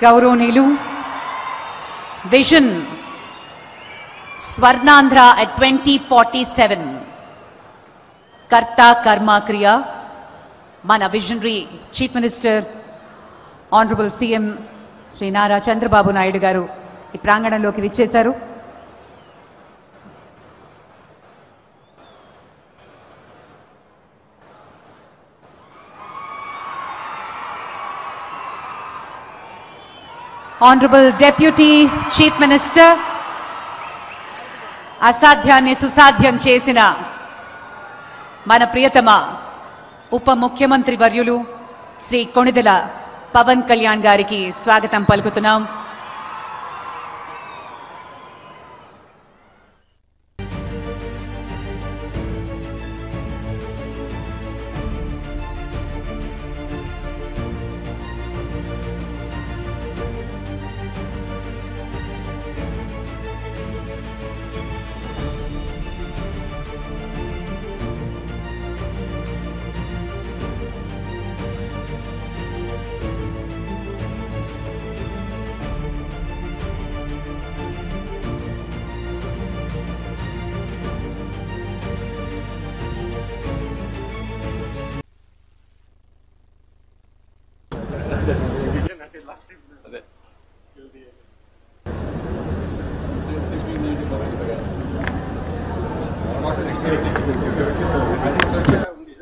గౌరవనీయులు vision Swarnandhra at 2047 కర్త కర్మ క్రియ మన visionary chief minister honourable CM Shri Nara Chandrababu Naidu గారు ఈ ప్రాంగణంలోకి విచ్చేశారు. Honorable Deputy Chief Minister, అసాధ్యాన్ని సుసాధ్యం చేసిన మన ప్రియతమ ఉప ముఖ్యమంత్రి వర్యులు శ్రీ కొణిదెల పవన్ కళ్యాణ్ గారికి స్వాగతం పలుకుతున్నాం.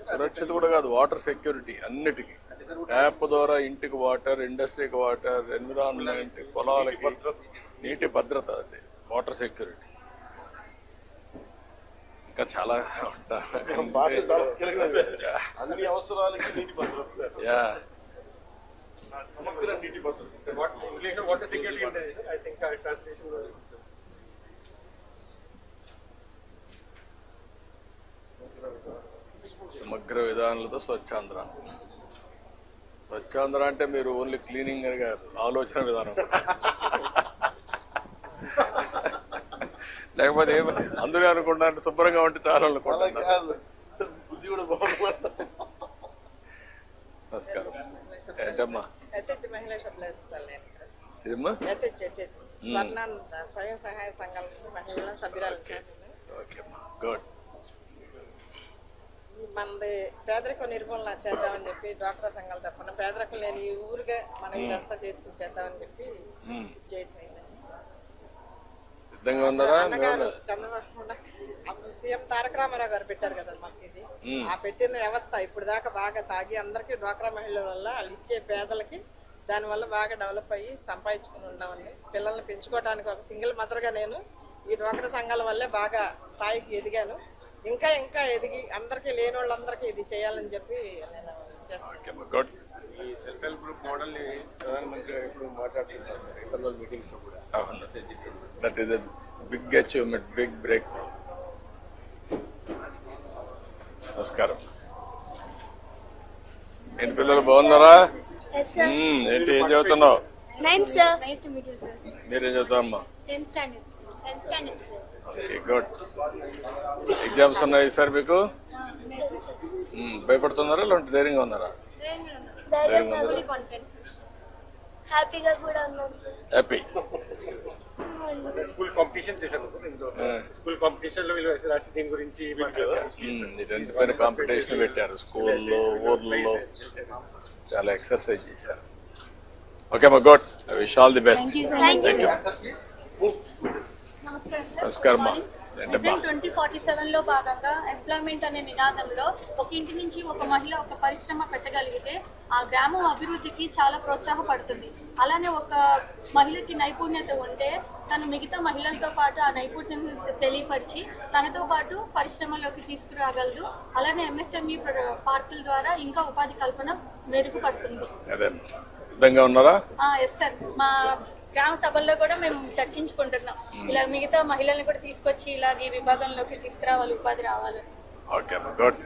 సురక్షిత కూడా కాదు, వాటర్ సెక్యూరిటీ అన్నిటికీ. ట్యాప్ ద్వారా ఇంటికి వాటర్, ఇండస్ట్రీకి వాటర్, ఎన్విరాన్మెంట్, పొలాలకి నీటి భద్రత, అదే వాటర్ సెక్యూరిటీ. ఇంకా చాలా అన్ని అవసరాలకి నీటి భద్రత, సమగ్ర నీటి భద్రత, వాటర్ సెక్యూరిటీ ఉంటుంది. ఐ థింక్ ట్రాన్స్లేషన్ సమగ్ర విధానాలతో స్వచ్ఛాంధ్ర. స్వచ్ఛాంధ్ర అంటే మీరు ఓన్లీ క్లీనింగ్ అని కాదు, ఆలోచన విధానం. లేకపోతే అందరూ అనుకుంటా శుభ్రంగా ఉంటే చాలా అనుకుంటున్నారు. బుద్ధి కూడా బాగుంది. నమస్కారం. ఏంటమ్మా ఇదమ్మా? స్వయం సహాయ సంఘాల మహిళల సభ్యురాలు. ఓకేమ్మా, గుడ్. మనది పేదరిక నిర్మూలన చేద్దామని చెప్పి డ్వాక్రా సంఘాల తరఫున పేదరికం లేని ఊరుగా మనం ఇదంతా చేసుకుని చేద్దామని చెప్పి సిద్ధంగా ఉన్నారా? చంద్రబాబు సీఎం తారక రామారావు గారు పెట్టారు కదా మనకి ఇది. ఆ పెట్టిన వ్యవస్థ ఇప్పుడు దాకా బాగా సాగి అందరికీ డ్వాక్రా మహిళల వల్ల వాళ్ళు ఇచ్చే పేదలకి దానివల్ల బాగా డెవలప్ అయ్యి సంపాదించుకుని ఉన్నామని పిల్లల్ని పెంచుకోవడానికి ఒక సింగిల్ మదర్గా నేను ఈ డ్వాక్రా సంఘాల వల్లే బాగా స్థాయికి ఎదిగాను. ఇంకా ఇంకా ఎదిగి అందరికీ లేని వాళ్ళందరికీ ఇది చేయాలని చెప్పి నేను చేస్తాను. ఈ సెల్ఫ్ హెల్ప్ గ్రూప్ మోడల్ ని ప్రధానమంత్రి గారు ఎప్పుడు మాట్లాడుతున్నారు సార్, ఇంటర్నల్ మీటింగ్స్ లో కూడా. That is big achievement, big breakthrough. నమస్కారం. ఏంటి పిల్లలు బాగున్నారా? ఏంటి ఏం చదువుతున్నావు? మీరేం చదువుతారమ్మా? Okay, good. ఎగ్జామ్స్ ఉన్నాయి సార్ మీకు? భయపడుతున్నారా లేదంటే ధైర్యంగా ఉన్నారా? హ్యాపీ. స్కూల్ కాంపిటీషన్ చేశారు సార్ ఇందులో. స్కూల్ కాంపిటీషన్ లో వీళ్ళు రాసి దీని గురించి కాంపిటీషన్ పెట్టారు స్కూల్లో, ఊర్లలో చాలా ఎక్సర్సైజ్ చేశారు. ఓకే అమ్మా, good. I wish all the best. Thank you. నమస్కారం. విజన్ 2047 లో భాగంగా ఎంప్లాయ్మెంట్ అనే నినాదంలో ఒక ఇంటి నుంచి ఒక మహిళ ఒక పరిశ్రమ పెట్టగలిగితే ఆ గ్రామం అభివృద్ధికి చాలా ప్రోత్సాహపడుతుంది. అలానే ఒక మహిళకి నైపుణ్యత ఉంటే తను మిగతా మహిళలతో పాటు ఆ నైపుణ్యం తెలియపరిచి తనతో పాటు పరిశ్రమలోకి తీసుకురాగలదు. అలానే ఎంఎస్ఎంఈ పార్కుల ద్వారా ఇంకా ఉపాధి కల్పన మెరుగుపడుతుంది. సిద్ధంగా ఉన్నారా? Yes sir. మా గ్రామ సభల్లో కూడా మేము చర్చించుకుంటున్నాం. ఇలా మిగతా మహిళల్ని కూడా తీసుకొచ్చి ఇలా ఈ విభాగంలోకి తీసుకురావాలి, ఉపాధి రావాలి. Okay, good.